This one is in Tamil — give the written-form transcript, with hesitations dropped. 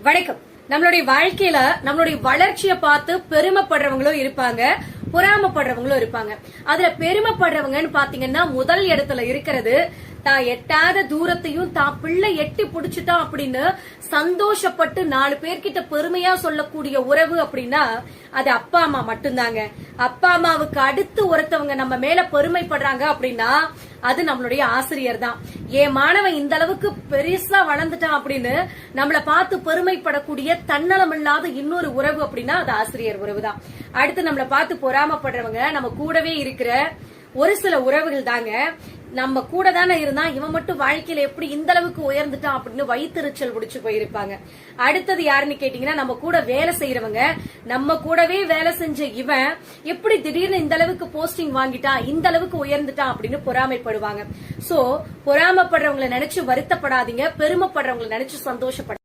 வணக்கம். நம்மளுடைய வாழ்க்கையில நம்மளுடைய வளர்ச்சியை பார்த்து பெருமைப்படுறவங்களும் இருப்பாங்க, பொறாமப்படுறவங்களும் இருப்பாங்க. அதுல பெருமைப்படுறவங்கன்னு பாத்தீங்கன்னா முதல் இடத்துல இருக்கிறது தான் எட்டாத தூரத்தையும் தான் பிள்ளை எட்டி புடிச்சுட்டான் அப்படின்னு சந்தோஷப்பட்டு 4 பேர்கிட்ட பெருமையா சொல்லக்கூடிய உறவு அப்படின்னா அது அப்பா அம்மா மட்டும்தாங்க. அப்பா அம்மாவுக்கு அடுத்து ஒருத்தவங்க நம்ம மேல பெருமைப்படுறாங்க அப்படின்னா அது நம்மளுடைய ஆசிரியர் தான். என் மாணவன் இந்த அளவுக்கு பெருசா வளர்ந்துட்டான் அப்படின்னு நம்மள பார்த்து பெருமைப்படக்கூடிய தன்னலம் இல்லாத இன்னொரு உறவு அப்படின்னா அது ஆசிரியர் உறவு தான். அடுத்து நம்மள பார்த்து பொறாமப்படுறவங்க நம்ம கூடவே இருக்கிற ஒரு சில உறவுகள் தாங்க. நம்ம கூட தானே இருந்தா இவன் மட்டும் வாழ்க்கையில எப்படி இந்த அளவுக்கு உயர்ந்துட்டான் அப்படின்னு வயிற்றுச்சல் பிடிச்சு போயிருப்பாங்க. அடுத்தது யாருன்னு கேட்டீங்கன்னா நம்ம கூட வேலை செய்யறவங்க. நம்ம கூடவே வேலை செஞ்ச இவன் எப்படி திடீர்னு இந்த அளவுக்கு போஸ்டிங் வாங்கிட்டான், இந்த அளவுக்கு உயர்ந்துட்டான் அப்படின்னு பொறாமைப்படுவாங்க. சோ பொறாமப்படுறவங்களை நினைச்சு வருத்தப்படாதீங்க, பெருமைப்படுறவங்களை நினைச்சு சந்தோஷப்பட